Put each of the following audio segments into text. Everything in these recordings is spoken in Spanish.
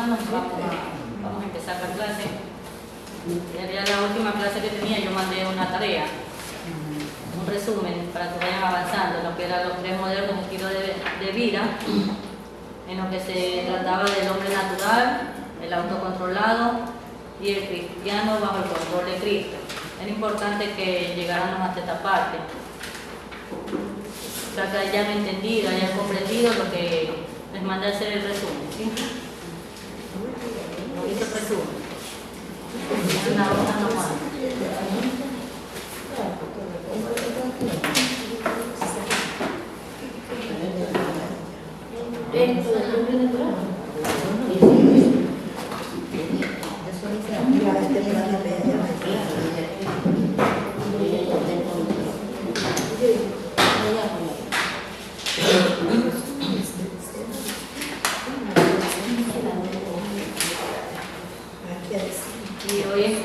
hermanos, vamos a empezar la clase. Ya la última clase que tenía yo mandé una tarea, un resumen para que vayan avanzando en lo que eran los tres modernos estilos de vida, en lo que se trataba del hombre natural, el autocontrolado y el cristiano bajo el control de Cristo. Era importante que llegáramos hasta esta parte, para que hayan entendido, hayan comprendido lo que les mandé a hacer el resumen, ¿sí? Lo hizo el resumen. Una hoja nomás.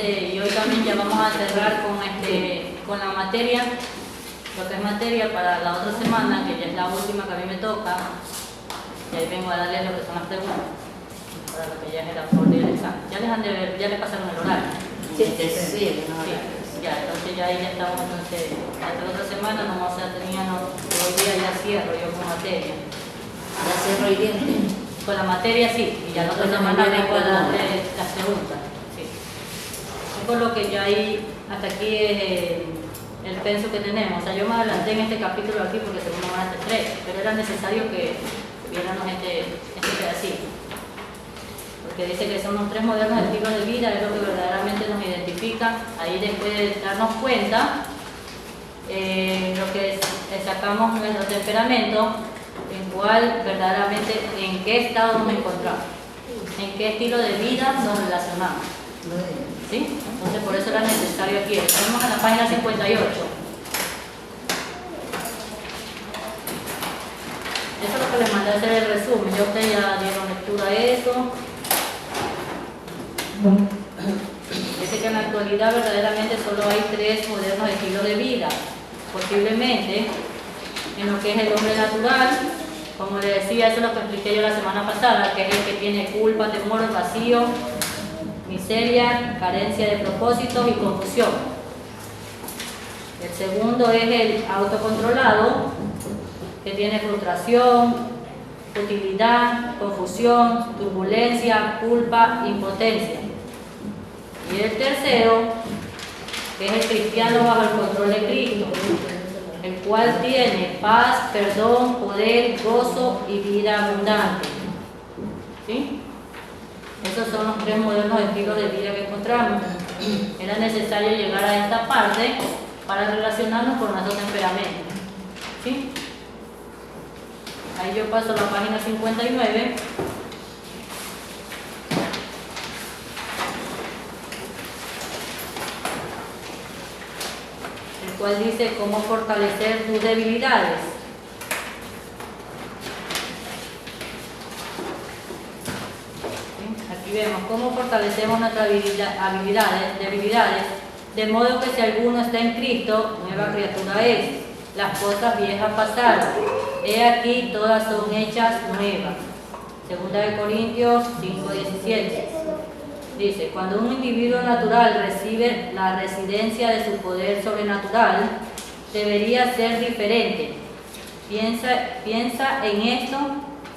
Y hoy también ya vamos a cerrar con la materia, lo que es materia para la otra semana, que ya es la última que a mí me toca. Y ahí vengo a darles lo que son las preguntas, para lo que ya es el aporte y el examen. Ya les pasaron el horario. Sí, ya, entonces ya ahí ya estamos, entonces, hasta la otra semana nomás teníamos, hoy día ya cierro yo con materia. Ya cierro el día. Con la materia sí, y ya la otra semana vengo a darles las preguntas. Por lo que ya hay, hasta aquí es el penso que tenemos. O sea, yo me adelanté en este capítulo aquí porque según me van a hacer 3, pero era necesario que viéramos este pedacito. Porque dice que son los 3 modernos estilos de vida, es lo que verdaderamente nos identifica. Ahí después de darnos cuenta, lo que sacamos nuestro temperamento, en cuál verdaderamente, en qué estado nos encontramos, en qué estilo de vida nos relacionamos. ¿Sí? Entonces por eso era necesario aquí. Estamos en la página 58. Eso es lo que les mandé a hacer el resumen. Ya ustedes ya dieron lectura a eso. Dice que en la actualidad verdaderamente solo hay 3 modernos estilos de vida. Posiblemente en lo que es el hombre natural, como les decía, eso es lo que expliqué yo la semana pasada, que es el que tiene culpa, temor, vacío, miseria, carencia de propósitos y confusión. El segundo es el autocontrolado, que tiene frustración, futilidad, confusión, turbulencia, culpa, impotencia. Y el tercero, que es el cristiano bajo el control de Cristo, el cual tiene paz, perdón, poder, gozo y vida abundante. ¿Sí? Esos son los 3 modernos estilos de vida que encontramos. Era necesario llegar a esta parte para relacionarnos con nuestro temperamento. ¿Sí? Ahí yo paso a la página 59. El cual dice cómo fortalecer tus debilidades. Vemos cómo fortalecemos nuestras debilidades, de modo que si alguno está en Cristo, nueva criatura es. Las cosas viejas pasaron, he aquí todas son hechas nuevas. 2 Corintios 5:17. Dice, cuando un individuo natural recibe la residencia de su poder sobrenatural, debería ser diferente. Piensa en esto.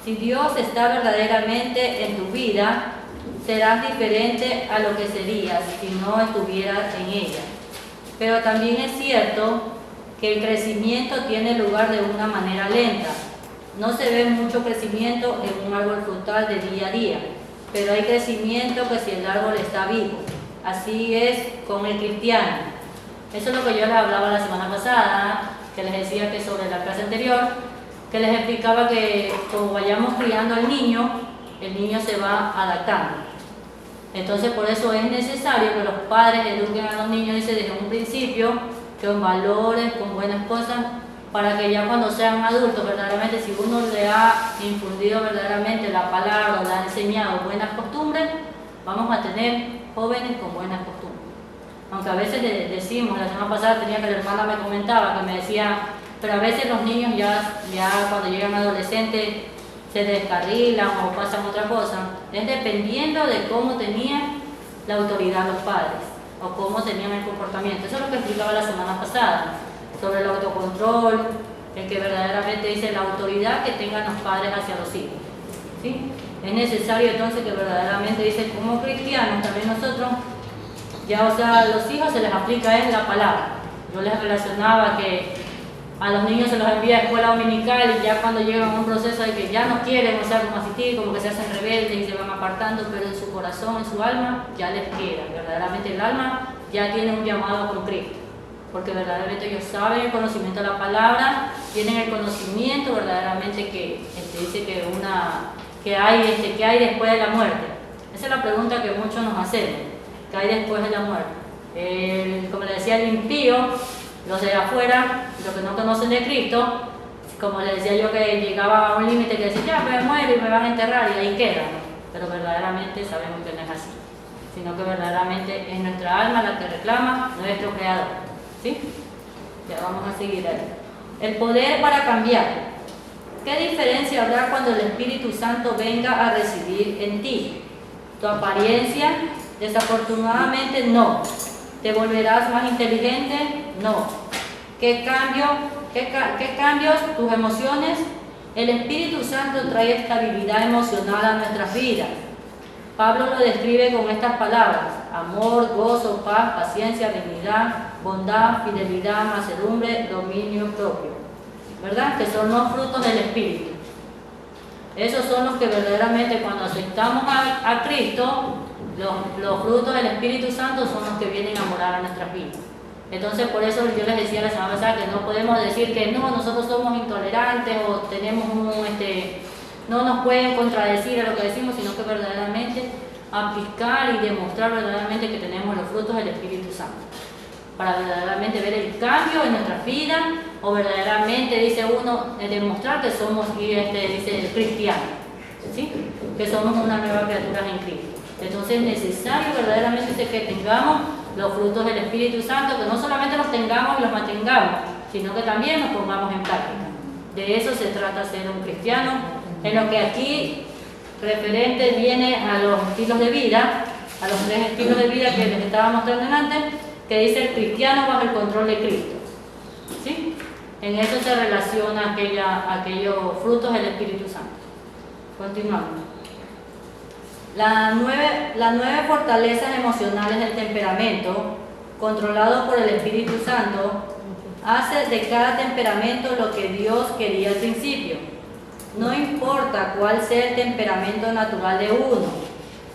Si Dios está verdaderamente en tu vida, serás diferente a lo que serías si no estuvieras en ella. Pero también es cierto que el crecimiento tiene lugar de una manera lenta. No se ve mucho crecimiento en un árbol frutal de día a día, pero hay crecimiento que si el árbol está vivo. Así es con el cristiano. Eso es lo que yo les hablaba la semana pasada, que les decía que sobre la clase anterior, que les explicaba que como vayamos criando al niño, el niño se va adaptando. Entonces por eso es necesario que los padres eduquen a los niños, dice, desde un principio, con valores, con buenas cosas, para que ya cuando sean adultos, verdaderamente, si uno le ha infundido verdaderamente la palabra o le ha enseñado buenas costumbres, vamos a tener jóvenes con buenas costumbres. Aunque a veces le decimos, la semana pasada tenía que la hermana me comentaba, que me decía, pero a veces los niños ya cuando llegan adolescentes se descarrilan o pasan otra cosa. Es dependiendo de cómo tenían la autoridad los padres o cómo tenían el comportamiento. Eso es lo que explicaba la semana pasada, sobre el autocontrol, el que verdaderamente dice la autoridad que tengan los padres hacia los hijos. ¿Sí? Es necesario entonces que verdaderamente dice, como cristianos también nosotros, ya o sea, a los hijos se les aplica en la palabra. Yo les relacionaba que a los niños se los envía a escuela dominical y ya cuando llegan a un proceso de que ya no quieren, o sea, como asistir, como que se hacen rebeldes y se van apartando, pero en su corazón, en su alma, ya les queda. Verdaderamente el alma ya tiene un llamado con Cristo, porque verdaderamente ellos saben el conocimiento de la palabra, tienen el conocimiento verdaderamente que dice que hay después de la muerte. Esa es la pregunta que muchos nos hacemos, ¿qué hay después de la muerte? Como le decía el impío, los de afuera, los que no conocen de Cristo, como les decía yo, que llegaba a un límite que decía, ya, me muero y me van a enterrar y ahí quedan, ¿no? Pero verdaderamente sabemos que no es así, sino que verdaderamente es nuestra alma la que reclama nuestro Creador. ¿Sí? Ya vamos a seguir ahí. El poder para cambiar. ¿Qué diferencia habrá cuando el Espíritu Santo venga a residir en ti? ¿Tu apariencia? Desafortunadamente no. ¿Te volverás más inteligente? No. ¿Qué cambios? ¿Tus emociones? El Espíritu Santo trae estabilidad emocional a nuestras vidas. Pablo lo describe con estas palabras: amor, gozo, paz, paciencia, benignidad, bondad, fidelidad, mansedumbre, dominio propio. ¿Verdad? Que son los frutos del Espíritu. Esos son los que verdaderamente cuando aceptamos a Cristo, los frutos del Espíritu Santo son los que vienen a morar a nuestras vidas. Entonces por eso yo les decía la semana pasada que no podemos decir que no, nosotros somos intolerantes o tenemos no nos pueden contradecir a lo que decimos, sino que verdaderamente aplicar y demostrar verdaderamente que tenemos los frutos del Espíritu Santo, para verdaderamente ver el cambio en nuestras vidas, o verdaderamente, dice uno, demostrar que somos, dice, cristianos, ¿sí? Que somos una nueva criatura en Cristo. Entonces es necesario verdaderamente que tengamos los frutos del Espíritu Santo, que no solamente los tengamos y los mantengamos, sino que también los pongamos en práctica. De eso se trata ser un cristiano, en lo que aquí referente viene a los estilos de vida, a los 3 estilos de vida que les estaba mostrando antes, que dice el cristiano bajo el control de Cristo. ¿Sí? En eso se relaciona aquellos frutos del Espíritu Santo. Continuamos. Las 9 fortalezas emocionales del temperamento, controlado por el Espíritu Santo, hace de cada temperamento lo que Dios quería al principio. No importa cuál sea el temperamento natural de uno,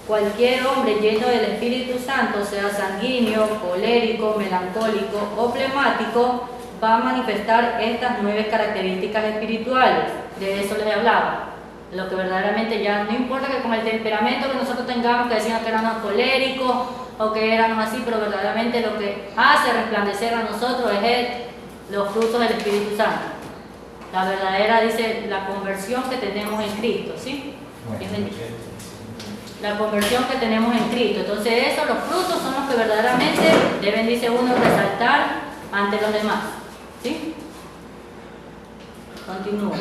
cualquier hombre lleno del Espíritu Santo, sea sanguíneo, colérico, melancólico o flemático, va a manifestar estas 9 características espirituales. De eso les hablaba. Lo que verdaderamente ya no importa que con el temperamento que nosotros tengamos, que decían que éramos coléricos o que éramos así, pero verdaderamente lo que hace resplandecer a nosotros es los frutos del Espíritu Santo. La verdadera, dice, la conversión que tenemos en Cristo, ¿sí? La conversión que tenemos en Cristo. Entonces eso, los frutos son los que verdaderamente deben, dice uno, resaltar ante los demás, ¿sí? Continúo.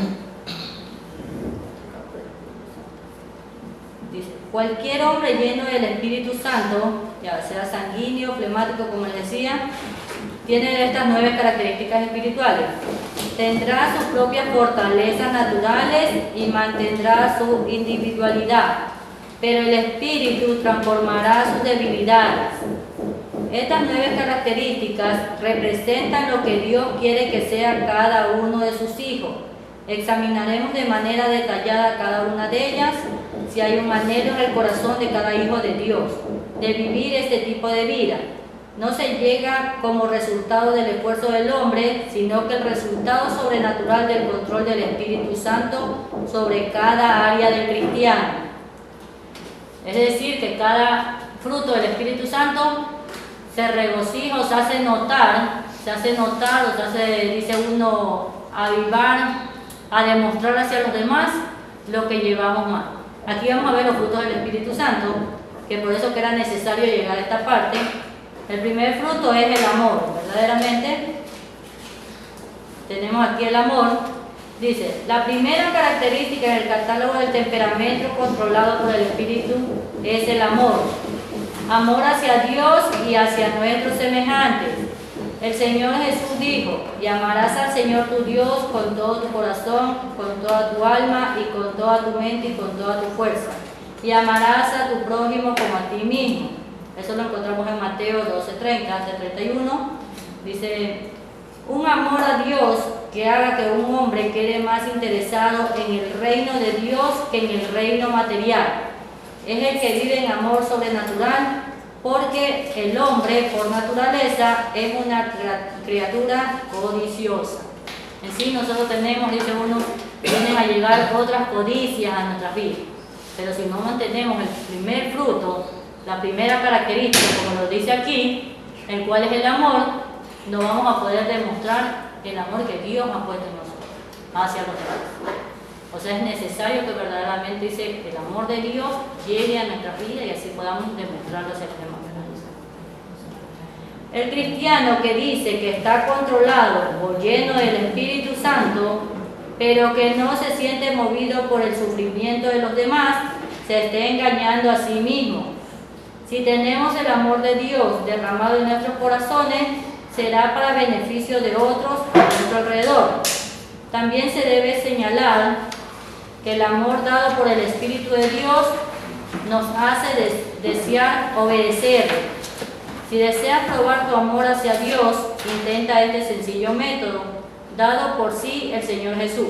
Dice, cualquier hombre lleno del Espíritu Santo, ya sea sanguíneo, flemático, como les decía, tiene estas 9 características espirituales. Tendrá sus propias fortalezas naturales y mantendrá su individualidad, pero el Espíritu transformará sus debilidades. Estas 9 características representan lo que Dios quiere que sea cada uno de sus hijos. Examinaremos de manera detallada cada una de ellas, si hay un anhelo en el corazón de cada hijo de Dios, de vivir este tipo de vida. No se llega como resultado del esfuerzo del hombre, sino que el resultado sobrenatural del control del Espíritu Santo sobre cada área del cristiano. Es decir, que cada fruto del Espíritu Santo se regocija o se hace notar, o se hace, dice uno, avivar, a demostrar hacia los demás lo que llevamos mal. Aquí vamos a ver los frutos del Espíritu Santo, que por eso que era necesario llegar a esta parte. El primer fruto es el amor, verdaderamente. Tenemos aquí el amor, Dice, la primera característica en el catálogo del temperamento controlado por el Espíritu es el amor. Amor hacia Dios y hacia nuestros semejantes. El Señor Jesús dijo, y amarás al Señor tu Dios con todo tu corazón, con toda tu alma y con toda tu mente y con toda tu fuerza. Y amarás a tu prójimo como a ti mismo. Eso lo encontramos en Mateo 12:30-31. Dice, un amor a Dios que haga que un hombre quede más interesado en el reino de Dios que en el reino material. Es el que vive en amor sobrenatural, porque el hombre por naturaleza es una criatura codiciosa. En sí nosotros tenemos, dice uno, vienen a llegar otras codicias a nuestras vidas. Pero si no mantenemos el primer fruto, la primera característica, como lo dice aquí, el cual es el amor, no vamos a poder demostrar el amor que Dios ha puesto en nosotros hacia los demás. O sea, es necesario que verdaderamente dice el amor de Dios llegue a nuestra vida y así podamos demostrarlo hacia los demás. El cristiano que dice que está controlado o lleno del Espíritu Santo, pero que no se siente movido por el sufrimiento de los demás, se está engañando a sí mismo. Si tenemos el amor de Dios derramado en nuestros corazones, será para beneficio de otros a nuestro alrededor. También se debe señalar que el amor dado por el Espíritu de Dios nos hace desear obedecer. Si deseas probar tu amor hacia Dios, intenta este sencillo método, dado por sí el Señor Jesús.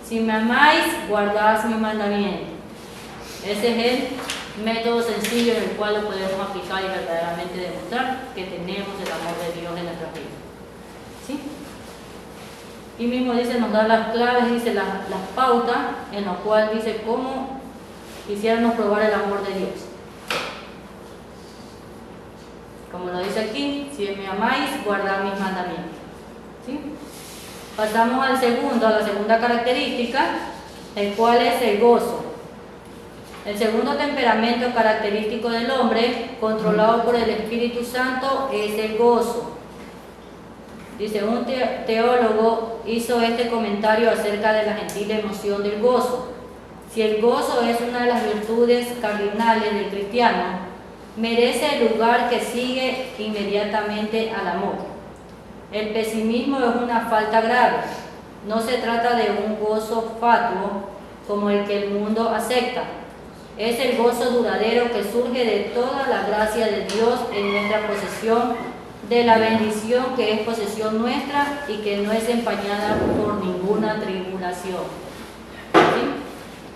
Si me amáis, guardad mis mandamientos. Ese es el método sencillo en el cual lo podemos aplicar y verdaderamente demostrar que tenemos el amor de Dios en nuestras vidas. ¿Sí? Y mismo dice, nos da las claves, dice las pautas, en lo cual dice cómo quisiéramos probar el amor de Dios. Como lo dice aquí, si me amáis, guardad mis mandamientos. ¿Sí? Pasamos a la segunda característica, el cual es el gozo. El segundo temperamento característico del hombre, controlado por el Espíritu Santo, es el gozo. Dice, un teólogo hizo este comentario acerca de la gentil emoción del gozo. Si el gozo es una de las virtudes cardinales del cristiano, merece el lugar que sigue inmediatamente al amor. El pesimismo es una falta grave. No se trata de un gozo fatuo como el que el mundo acepta. Es el gozo duradero que surge de toda la gracia de Dios en nuestra posesión, de la bendición que es posesión nuestra y que no es empañada por ninguna tribulación. ¿Sí?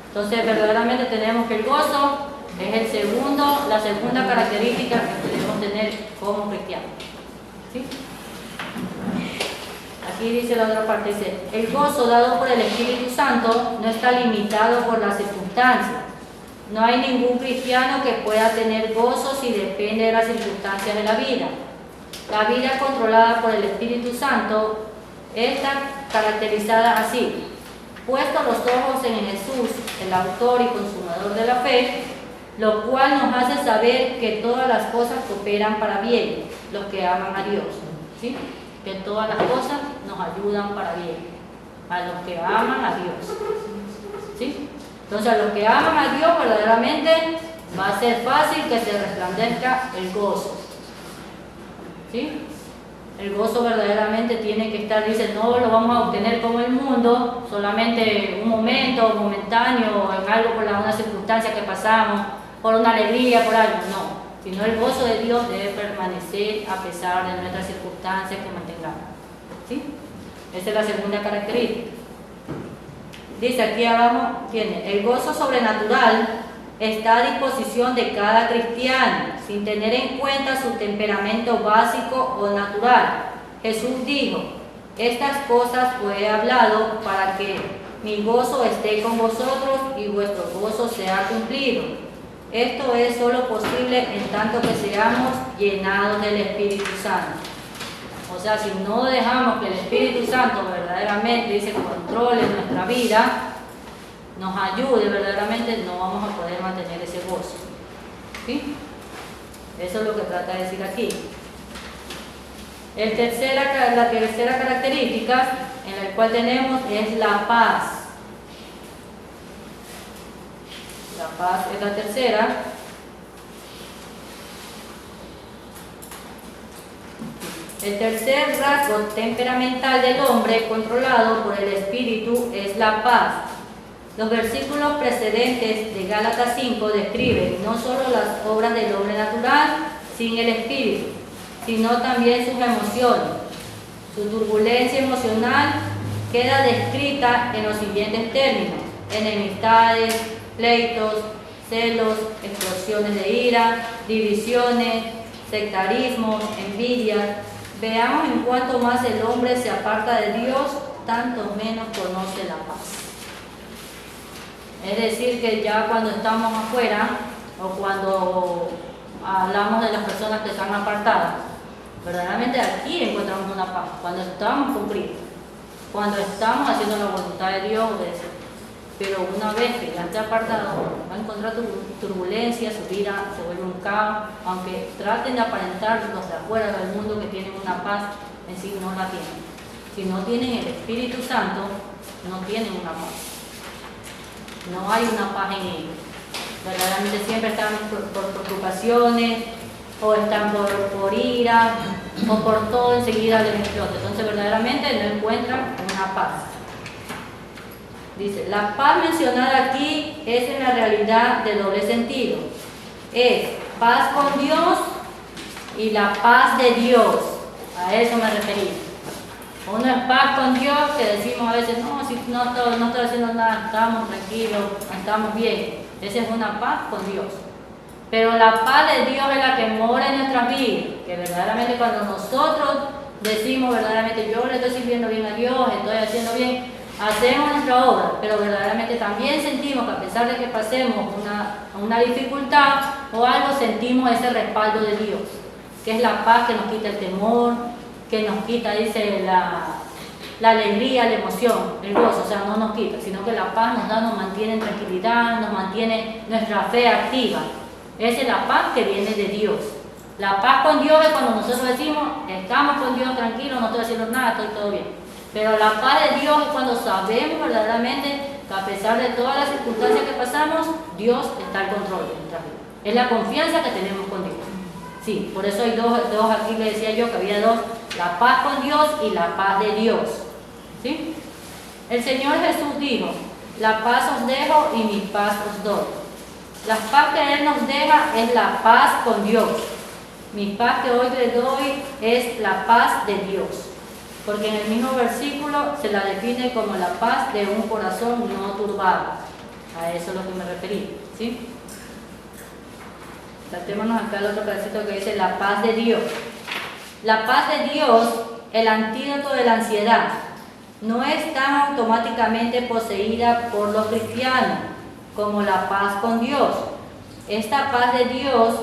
Entonces, verdaderamente tenemos que el gozo es la segunda característica que debemos tener como cristianos. ¿Sí? Aquí dice la otra parte, dice, el gozo dado por el Espíritu Santo no está limitado por las circunstancias. No hay ningún cristiano que pueda tener gozo si depende de las circunstancias de la vida. La vida controlada por el Espíritu Santo está caracterizada así: puesto los ojos en Jesús, el autor y consumador de la fe, lo cual nos hace saber que todas las cosas cooperan para bien, los que aman a Dios. ¿Sí? Que todas las cosas nos ayudan para bien, a los que aman a Dios. ¿Sí? Entonces, a los que aman a Dios verdaderamente va a ser fácil que se resplandezca el gozo. ¿Sí? El gozo verdaderamente tiene que estar, dice, no lo vamos a obtener como el mundo, solamente un momento, momentáneo, en algo por una circunstancia que pasamos, por una alegría, por algo, no. Sino el gozo de Dios debe permanecer a pesar de nuestras circunstancias que mantengamos. ¿Sí? Esa es la segunda característica. Dice aquí abajo, tiene, el gozo sobrenatural está a disposición de cada cristiano, sin tener en cuenta su temperamento básico o natural. Jesús dijo, estas cosas os he hablado para que mi gozo esté con vosotros y vuestro gozo sea cumplido. Esto es solo posible en tanto que seamos llenados del Espíritu Santo. O sea, si no dejamos que el Espíritu Santo verdaderamente, dice, controle nuestra vida, nos ayude verdaderamente, no vamos a poder mantener ese gozo. ¿Sí? Eso es lo que trata de decir aquí. La tercera característica en la cual tenemos es la paz. La paz es la tercera. El tercer rasgo temperamental del hombre controlado por el Espíritu es la paz. Los versículos precedentes de Gálatas 5 describen no solo las obras del hombre natural sin el Espíritu, sino también sus emociones. Su turbulencia emocional queda descrita en los siguientes términos: enemistades, pleitos, celos, explosiones de ira, divisiones, sectarismos, envidias. Veamos en cuanto más el hombre se aparta de Dios, tanto menos conoce la paz. Es decir, que ya cuando estamos afuera o cuando hablamos de las personas que están apartadas, verdaderamente aquí encontramos una paz. Cuando estamos cumplidos, cuando estamos haciendo la voluntad de Dios, pero una vez que ya esté apartado, va a encontrar turbulencia, su vida se vuelve un caos, aunque traten de aparentar los de afuera del mundo que tienen una paz, en sí no la tienen. Si no tienen el Espíritu Santo, no tienen una paz. No hay una paz en ellos. Verdaderamente siempre están por preocupaciones, o están por ira, o por todo enseguida les explota. Entonces verdaderamente no encuentran una paz. Dice, la paz mencionada aquí es en la realidad de doble sentido. Es paz con Dios y la paz de Dios. A eso me referí. Uno es paz con Dios, que decimos a veces, no, si no estoy haciendo nada, estamos tranquilos, estamos bien. Esa es una paz con Dios. Pero la paz de Dios es la que mora en nuestras vidas, que verdaderamente cuando nosotros decimos verdaderamente, yo le estoy sirviendo bien a Dios, estoy haciendo bien, hacemos nuestra obra, pero verdaderamente también sentimos que a pesar de que pasemos una dificultad o algo, sentimos ese respaldo de Dios, que es la paz que nos quita el temor, que nos quita, dice, la alegría, la emoción, el gozo, o sea, no nos quita, sino que la paz nos mantiene en tranquilidad, nos mantiene nuestra fe activa. Esa es la paz que viene de Dios. La paz con Dios es cuando nosotros decimos, estamos con Dios tranquilos, no estoy haciendo nada, estoy todo bien. Pero la paz de Dios es cuando sabemos verdaderamente que a pesar de todas las circunstancias que pasamos, Dios está al control de nuestra vida. Es la confianza que tenemos con Dios. Sí, por eso hay dos aquí le decía yo que había dos, la paz con Dios y la paz de Dios. ¿Sí? El Señor Jesús dijo, la paz os dejo y mi paz os doy. La paz que Él nos deja es la paz con Dios. Mi paz que hoy le doy es la paz de Dios. Porque en el mismo versículo se la define como la paz de un corazón no turbado. A eso es lo que me referí. ¿Sí? Saltémonos acá el otro pedacito que dice la paz de Dios. La paz de Dios, el antídoto de la ansiedad, no es tan automáticamente poseída por los cristianos como la paz con Dios. Esta paz de Dios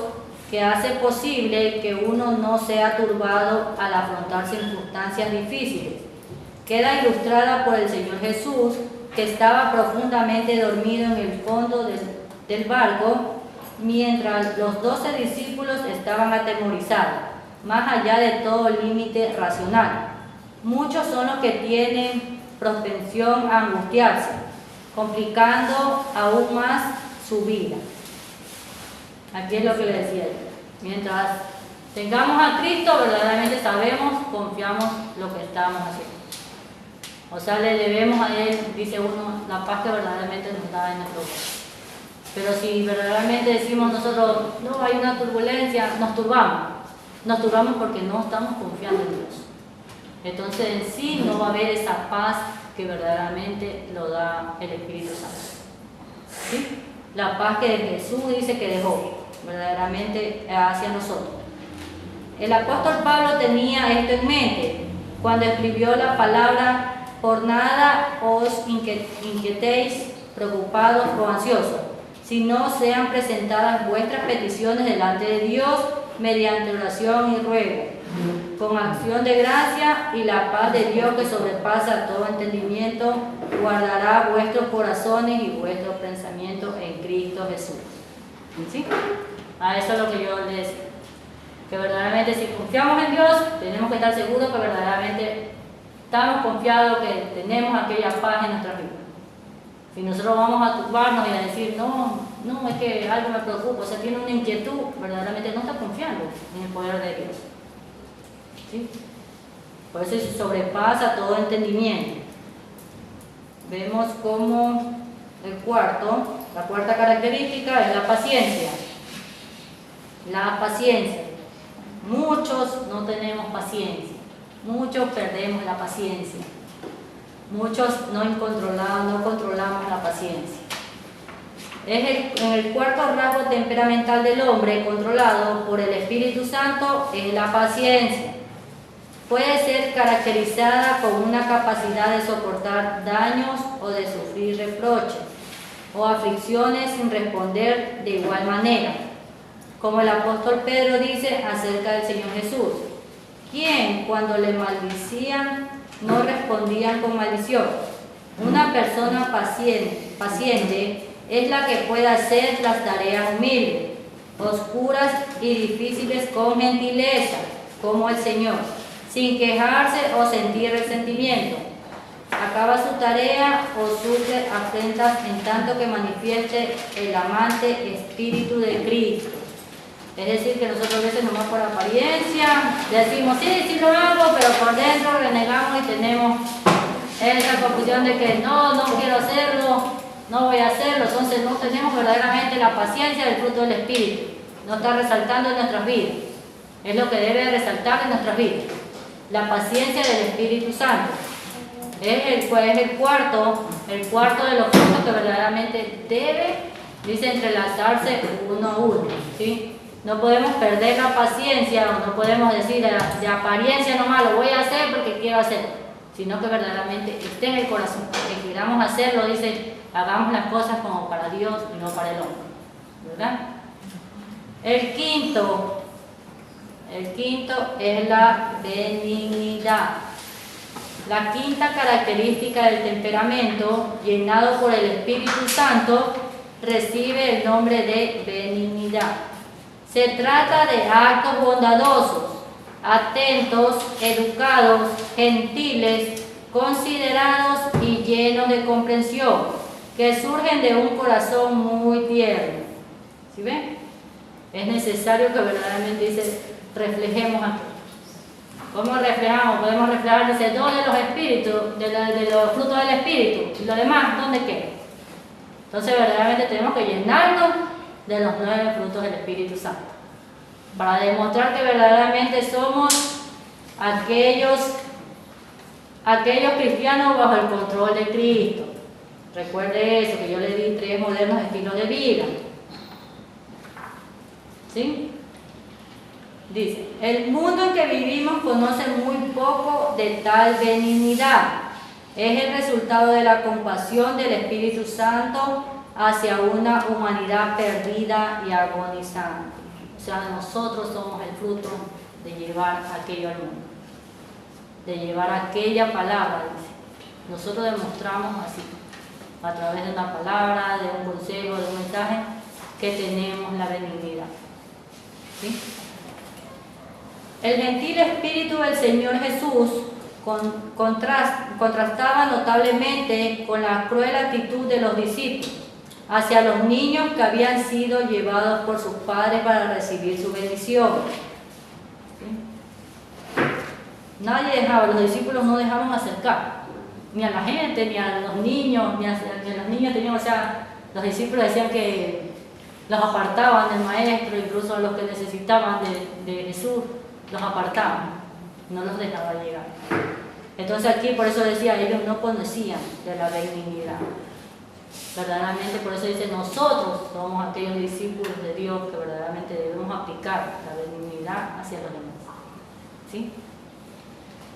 que hace posible que uno no sea turbado al afrontar circunstancias difíciles, queda ilustrada por el Señor Jesús, que estaba profundamente dormido en el fondo del barco, mientras los 12 discípulos estaban atemorizados, más allá de todo límite racional. Muchos son los que tienen propensión a angustiarse, complicando aún más su vida. Aquí es lo que le decía yo. Mientras tengamos a Cristo, verdaderamente sabemos, confiamos lo que estamos haciendo. O sea, le debemos a Él, dice uno, la paz que verdaderamente nos da en nuestro vida. Pero si verdaderamente decimos nosotros, no, hay una turbulencia, nos turbamos. Nos turbamos porque no estamos confiando en Dios. Entonces en sí no va a haber esa paz que verdaderamente lo da el Espíritu Santo. ¿Sí? La paz que Jesús dice que dejó verdaderamente hacia nosotros. El apóstol Pablo tenía esto en mente cuando escribió la palabra: por nada os inquietéis, preocupados o ansiosos, sino sean presentadas vuestras peticiones delante de Dios mediante oración y ruego, con acción de gracia, y la paz de Dios que sobrepasa todo entendimiento guardará vuestros corazones y vuestros pensamientos en Cristo Jesús. ¿Sí? A eso es lo que yo les decía, que verdaderamente si confiamos en Dios tenemos que estar seguros que verdaderamente estamos confiados que tenemos aquella paz en nuestra vida. Si nosotros vamos a turbarnos y a decir, no, es que algo me preocupa, o sea, tiene una inquietud, verdaderamente no está confiando en el poder de Dios. ¿Sí? Por eso se sobrepasa todo entendimiento. Vemos como la cuarta característica es la paciencia. La paciencia. Muchos no tenemos paciencia. Muchos perdemos la paciencia. Muchos no controlamos la paciencia. En el cuarto rasgo temperamental del hombre controlado por el Espíritu Santo es la paciencia. Puede ser caracterizada como una capacidad de soportar daños o de sufrir reproches o aflicciones sin responder de igual manera. Como el apóstol Pedro dice acerca del Señor Jesús, quien cuando le maldicían no respondían con maldición. Una persona paciente es la que puede hacer las tareas humildes, oscuras y difíciles con gentileza, como el Señor, sin quejarse o sentir resentimiento. Acaba su tarea o sufre afrentas en tanto que manifieste el amante espíritu de Cristo. Es decir, que nosotros a veces nomás por apariencia decimos, sí lo hago, pero por dentro renegamos y tenemos esa confusión de que no quiero hacerlo, no voy a hacerlo. Entonces no tenemos verdaderamente la paciencia del fruto del Espíritu. No está resaltando en nuestras vidas. Es lo que debe resaltar en nuestras vidas. La paciencia del Espíritu Santo. Es el cuarto de los frutos que verdaderamente debe, dice, entrelazarse uno a uno, ¿sí? No podemos perder la paciencia, o no podemos decir de apariencia nomás, lo voy a hacer porque quiero hacerlo, sino que verdaderamente esté en el corazón, que queramos hacerlo, dice, hagamos las cosas como para Dios y no para el hombre, ¿verdad? El quinto es la benignidad. La quinta característica del temperamento, llenado por el Espíritu Santo, recibe el nombre de benignidad. Se trata de actos bondadosos, atentos, educados, gentiles, considerados y llenos de comprensión, que surgen de un corazón muy tierno. ¿Sí ven? Es necesario que verdaderamente dice, reflejemos aquí. ¿Cómo reflejamos? Podemos reflejar, dice, dos de los espíritus, de los frutos del Espíritu, y lo demás, ¿dónde queda? Entonces verdaderamente tenemos que llenarnos de los 9 frutos del Espíritu Santo, para demostrar que verdaderamente somos aquellos cristianos bajo el control de Cristo. Recuerde eso, que yo le di 3 modernos estilos de vida. ¿Sí? Dice, el mundo en que vivimos conoce muy poco de tal benignidad. Es el resultado de la compasión del Espíritu Santo hacia una humanidad perdida y agonizante. O sea, nosotros somos el fruto de llevar aquello al mundo, de llevar aquella palabra, dice. Nosotros demostramos así, a través de una palabra, de un consejo, de un mensaje, que tenemos la benignidad. ¿Sí? El gentil espíritu del Señor Jesús contrastaba notablemente con la cruel actitud de los discípulos hacia los niños que habían sido llevados por sus padres para recibir su bendición. ¿Sí? Nadie dejaba, los discípulos no dejaban acercar, ni a la gente, ni a los niños, ni a los niños tenían, o sea, los discípulos decían que los apartaban del maestro, incluso los que necesitaban de Jesús, los apartaban, no los dejaban llegar. Entonces aquí por eso decía, ellos no conocían de la benignidad. Verdaderamente por eso dice, nosotros somos aquellos discípulos de Dios que verdaderamente debemos aplicar la benignidad hacia los demás. ¿Sí?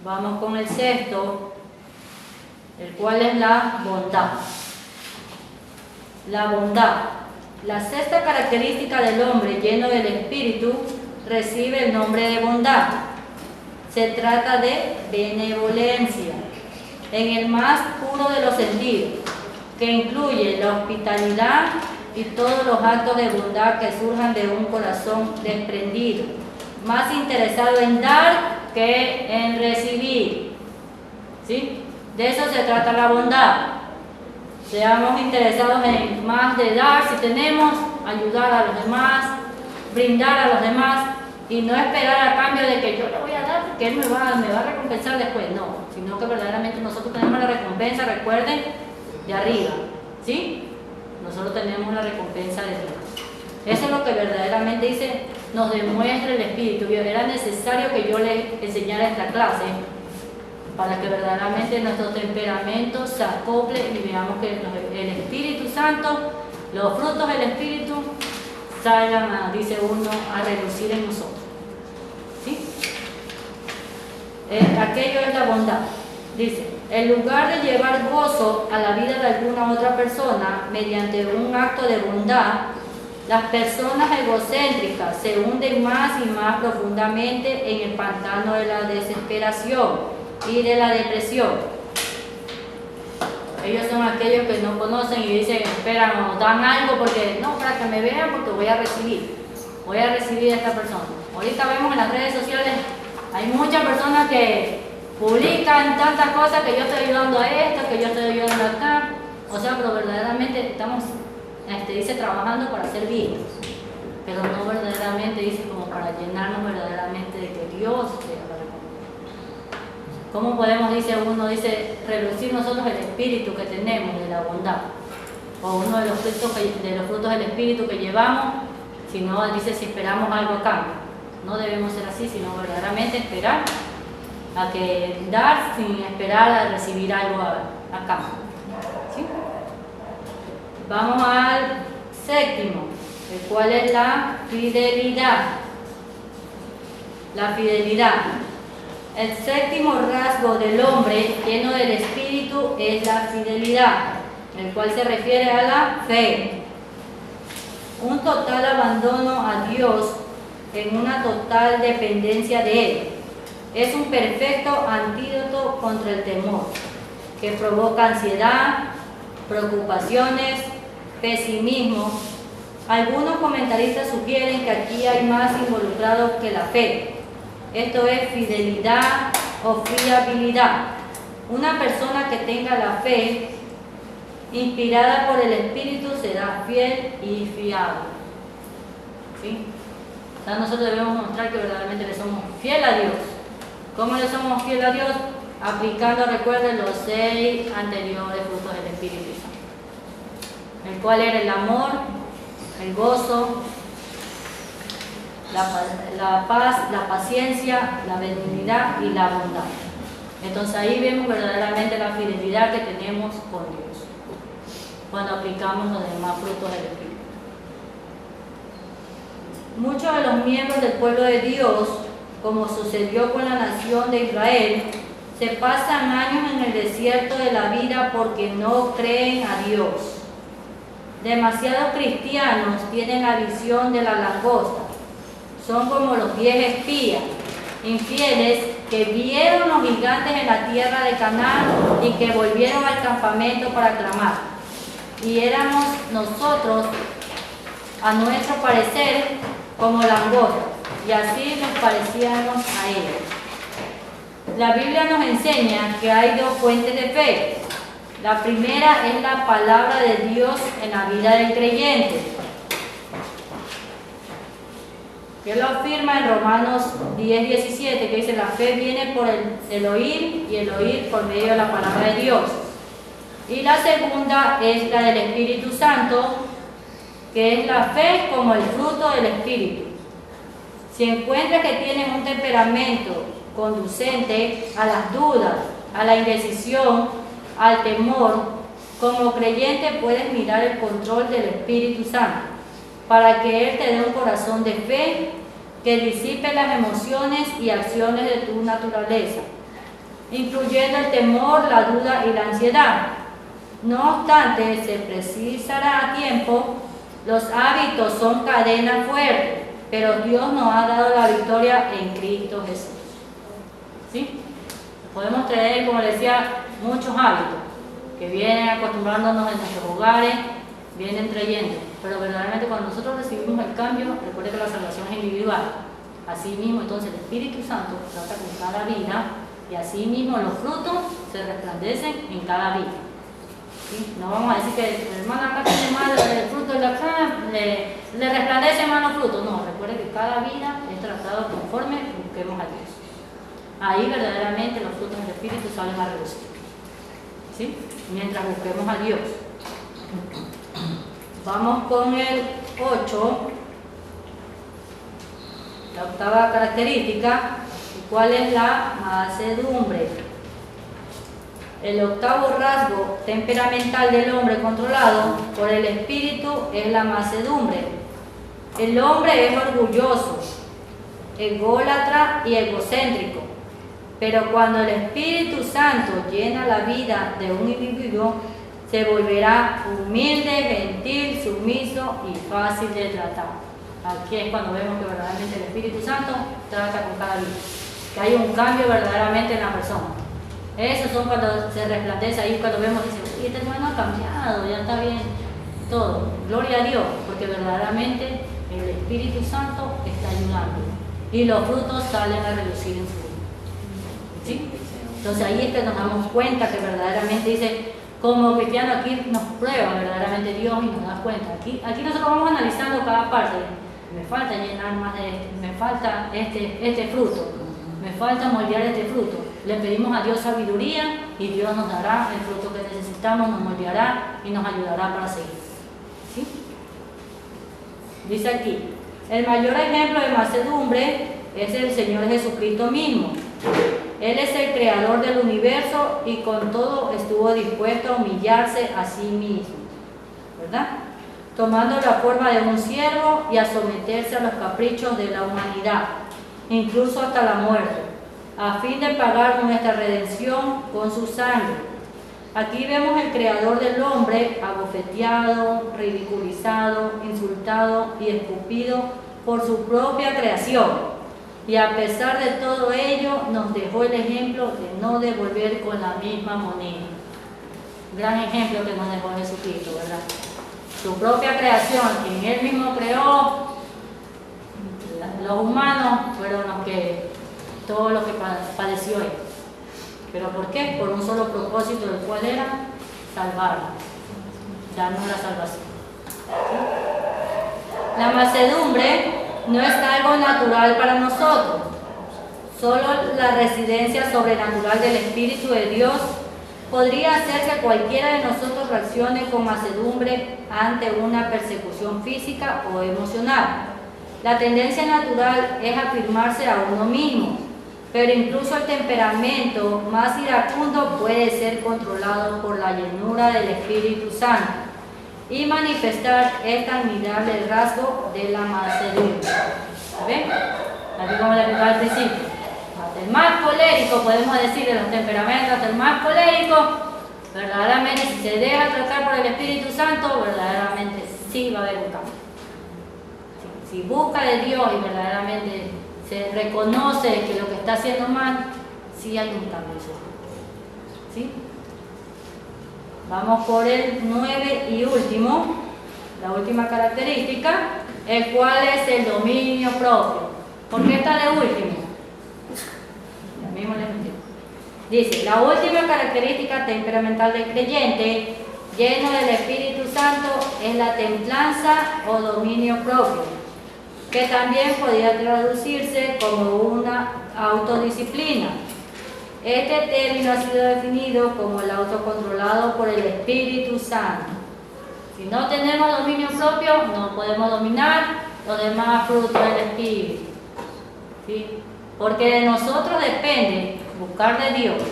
Vamos con el sexto, el cual es la bondad. La bondad. La sexta característica del hombre lleno del Espíritu recibe el nombre de bondad. Se trata de benevolencia, en el más puro de los sentidos, que incluye la hospitalidad y todos los actos de bondad que surjan de un corazón desprendido, más interesado en dar que en recibir. ¿Sí? De eso se trata la bondad. Seamos interesados en más de dar, si tenemos, ayudar a los demás, brindar a los demás y no esperar a cambio de que yo le voy a dar porque él me va a recompensar después. No, sino que verdaderamente nosotros tenemos la recompensa, recuerden, de arriba. ¿Sí? Nosotros tenemos la recompensa de Dios. Eso es lo que verdaderamente dice, nos demuestra el Espíritu. Era necesario que yo le enseñara esta clase para que verdaderamente nuestro temperamento se acople y veamos que el Espíritu Santo, los frutos del Espíritu, salgan, dice uno, a relucir en nosotros. ¿Sí? Aquello es la bondad. Dice, en lugar de llevar gozo a la vida de alguna otra persona mediante un acto de bondad, las personas egocéntricas se hunden más y más profundamente en el pantano de la desesperación y de la depresión. Ellos son aquellos que no conocen y dicen, esperan o dan algo porque no, para que me vean porque voy a recibir a esta persona. Ahorita vemos en las redes sociales, hay muchas personas que publican tantas cosas, que yo estoy ayudando a esto, que yo estoy ayudando acá. O sea, pero verdaderamente estamos, dice, trabajando para ser vistos, pero no verdaderamente, dice, como para llenarnos verdaderamente de que Dios sea la recompensa. ¿Cómo podemos, dice uno, dice, reducir nosotros el espíritu que tenemos de la bondad? O uno de los frutos del espíritu que llevamos, si no, dice, si esperamos algo a cambio. No debemos ser así, sino verdaderamente esperar a que dar sin esperar a recibir algo a cambio. ¿Sí? Vamos al séptimo, el cual es la fidelidad. La fidelidad. El séptimo rasgo del hombre lleno del Espíritu es la fidelidad, el cual se refiere a la fe. Un total abandono a Dios en una total dependencia de Él. Es un perfecto antídoto contra el temor, que provoca ansiedad, preocupaciones, pesimismo. Algunos comentaristas sugieren que aquí hay más involucrado que la fe. Esto es fidelidad o fiabilidad. Una persona que tenga la fe inspirada por el Espíritu será fiel y fiable. ¿Sí? O sea, nosotros debemos mostrar que verdaderamente le somos fiel a Dios. ¿Cómo le somos fiel a Dios? Aplicando, recuerden, los 6 anteriores frutos del Espíritu Santo, el cual era el amor, el gozo, la paz, la paciencia, la benignidad y la bondad. Entonces ahí vemos verdaderamente la fidelidad que tenemos con Dios cuando aplicamos los demás frutos del Espíritu. Muchos de los miembros del pueblo de Dios, como sucedió con la nación de Israel, se pasan años en el desierto de la vida porque no creen a Dios. Demasiados cristianos tienen la visión de la langosta. Son como los 10 espías infieles que vieron los gigantes en la tierra de Canaán y que volvieron al campamento para clamar. Y éramos nosotros, a nuestro parecer, como langostas, y así nos parecíamos a ellos. La Biblia nos enseña que hay 2 fuentes de fe. La primera es la palabra de Dios en la vida del creyente, que lo afirma en Romanos 10:17, que dice: la fe viene por el oír y el oír por medio de la palabra de Dios. Y la segunda es la del Espíritu Santo, que es la fe como el fruto del Espíritu. Si encuentras que tienes un temperamento conducente a las dudas, a la indecisión, al temor, como creyente puedes mirar el control del Espíritu Santo para que Él te dé un corazón de fe que disipe las emociones y acciones de tu naturaleza, incluyendo el temor, la duda y la ansiedad. No obstante, se precisará a tiempo. Los hábitos son cadenas fuertes, pero Dios nos ha dado la victoria en Cristo Jesús. ¿Sí? Podemos traer, como les decía, muchos hábitos que vienen acostumbrándonos en nuestros hogares, vienen trayendo, pero verdaderamente cuando nosotros recibimos el cambio, recuerde que la salvación es individual. Así mismo, entonces el Espíritu Santo trata con cada vida y así mismo los frutos se resplandecen en cada vida. ¿Sí? No vamos a decir que el hermano acá tiene mal el fruto de la carne, le resplandece mal los frutos. No, recuerde que cada vida es tratado conforme busquemos a Dios. Ahí verdaderamente los frutos del Espíritu salen a relucir. ¿Sí? Mientras busquemos a Dios. Vamos con el 8, la octava característica, ¿cuál es la mansedumbre? El octavo rasgo temperamental del hombre controlado por el Espíritu es la mansedumbre. El hombre es orgulloso, ególatra y egocéntrico, pero cuando el Espíritu Santo llena la vida de un individuo, se volverá humilde, gentil, sumiso y fácil de tratar. Aquí es cuando vemos que verdaderamente el Espíritu Santo trata con cada vida, que hay un cambio verdaderamente en la persona. Esos son cuando se resplandece ahí, cuando vemos y dice, este hermano ha cambiado, ya está bien, todo. Gloria a Dios, porque verdaderamente el Espíritu Santo está ayudando y los frutos salen a relucir en su vida. ¿Sí? Entonces ahí es que nos damos cuenta que verdaderamente dice, como cristiano aquí nos prueba verdaderamente Dios y nos da cuenta. Aquí nosotros vamos analizando cada parte. Me falta llenar más de este, me falta este fruto, me falta moldear este fruto. Le pedimos a Dios sabiduría y Dios nos dará el fruto que necesitamos, nos moldeará y nos ayudará para seguir. ¿Sí? Dice aquí, el mayor ejemplo de mansedumbre es el Señor Jesucristo mismo. Él es el creador del universo y con todo estuvo dispuesto a humillarse a sí mismo, ¿verdad? Tomando la forma de un siervo y a someterse a los caprichos de la humanidad, incluso hasta la muerte, a fin de pagar nuestra redención con su sangre. Aquí vemos el creador del hombre abofeteado, ridiculizado, insultado y escupido por su propia creación. Y a pesar de todo ello, nos dejó el ejemplo de no devolver con la misma moneda. Gran ejemplo que nos dejó Jesucristo, ¿verdad? Su propia creación, quien Él mismo creó, los humanos fueron todo lo que padeció Él. ¿Pero por qué? Por un solo propósito, el cual era salvarnos, darnos la salvación. ¿Sí? La mansedumbre no es algo natural para nosotros. Solo la residencia sobrenatural del Espíritu de Dios podría hacer que cualquiera de nosotros reaccione con mansedumbre ante una persecución física o emocional. La tendencia natural es afirmarse a uno mismo, pero incluso el temperamento más iracundo puede ser controlado por la llenura del Espíritu Santo y manifestar este admirable rasgo de la mansedumbre. ¿Ven? Así como le explicaba al principio. Hasta el más colérico, podemos decir de los temperamentos, hasta el más colérico, verdaderamente si se deja tratar por el Espíritu Santo, verdaderamente sí va a haber un cambio. Si busca de Dios y verdaderamente se reconoce que lo que está haciendo mal, sí hay un cambio. ¿Sí? Vamos por el 9 y último, la última característica, el cual es el dominio propio. ¿Por qué está de último? Ya mismo les digo. Dice, la última característica temperamental del creyente, lleno del Espíritu Santo, es la templanza o dominio propio, que también podría traducirse como una autodisciplina. Este término ha sido definido como el autocontrolado por el Espíritu Santo. Si no tenemos dominio propio, no podemos dominar los demás frutos del Espíritu. ¿Sí? Porque de nosotros depende buscar de Dios,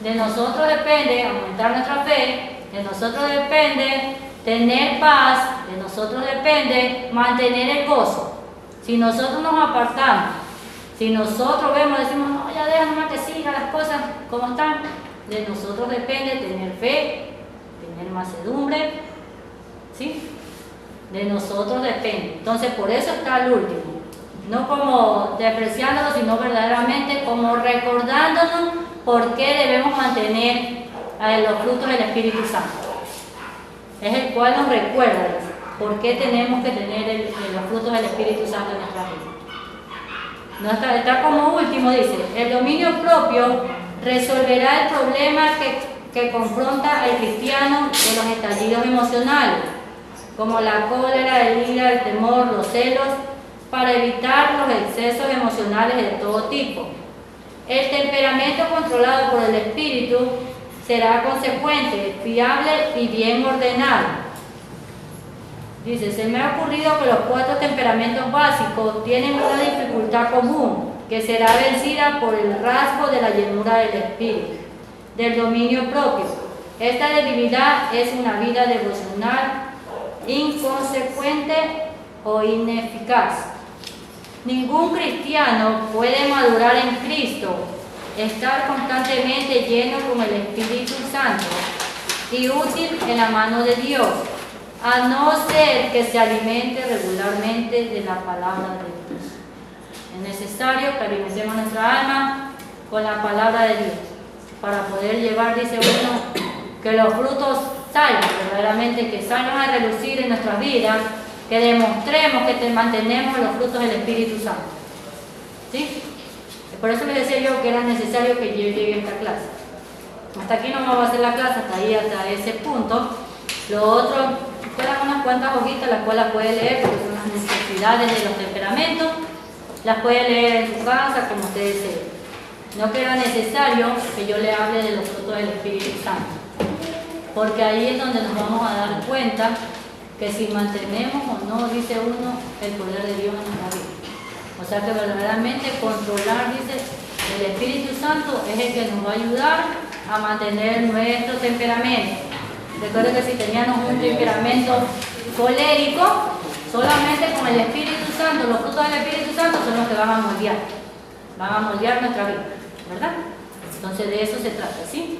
de nosotros depende aumentar nuestra fe, de nosotros depende tener paz, de nosotros depende mantener el gozo. Si nosotros nos apartamos, si nosotros vemos, decimos, no, ya deja nomás que siga las cosas como están, de nosotros depende tener fe, tener mansedumbre, ¿sí? De nosotros depende. Entonces, por eso está el último. No como despreciándolo, sino verdaderamente como recordándonos por qué debemos mantener los frutos del Espíritu Santo. Es el cual nos recuerda por qué tenemos que tener los frutos del Espíritu Santo en nuestra vida. No está como último, dice, el dominio propio Resolverá el problema que confronta al cristiano de los estallidos emocionales, como la cólera, el ira, el temor, los celos, para evitar los excesos emocionales de todo tipo. El temperamento controlado por el Espíritu será consecuente, fiable y bien ordenado. Dice, se me ha ocurrido que los 4 temperamentos básicos tienen una dificultad común, que será vencida por el rasgo de la llenura del Espíritu, del dominio propio. Esta debilidad es una vida devocional inconsecuente o ineficaz. Ningún cristiano puede madurar en Cristo, estar constantemente lleno con el Espíritu Santo y útil en la mano de Dios, a no ser que se alimente regularmente de la palabra de Dios. Es necesario que alimentemos nuestra alma con la palabra de Dios para poder llevar, dice uno, que los frutos salgan verdaderamente, que salgan a relucir en nuestras vidas, que demostremos que mantenemos los frutos del Espíritu Santo. ¿Sí? Por eso les decía yo que era necesario que yo llegue a esta clase. Hasta aquí no vamos a hacer la clase, hasta ahí, hasta ese punto. Lo otro, fueron unas cuantas hojitas, las cuales puede leer, porque son las necesidades de los temperamentos. Las puede leer en su casa, como ustedes deseen. No que era necesario que yo le hable de los frutos del Espíritu Santo, porque ahí es donde nos vamos a dar cuenta que si mantenemos o no, dice uno, el poder de Dios en nuestra vida. O sea que verdaderamente controlar, dice, el Espíritu Santo es el que nos va a ayudar a mantener nuestro temperamento. Recuerden que si teníamos un temperamento colérico, solamente con el Espíritu Santo, los frutos del Espíritu Santo son los que van a moldear nuestra vida, ¿verdad? Entonces de eso se trata, ¿sí?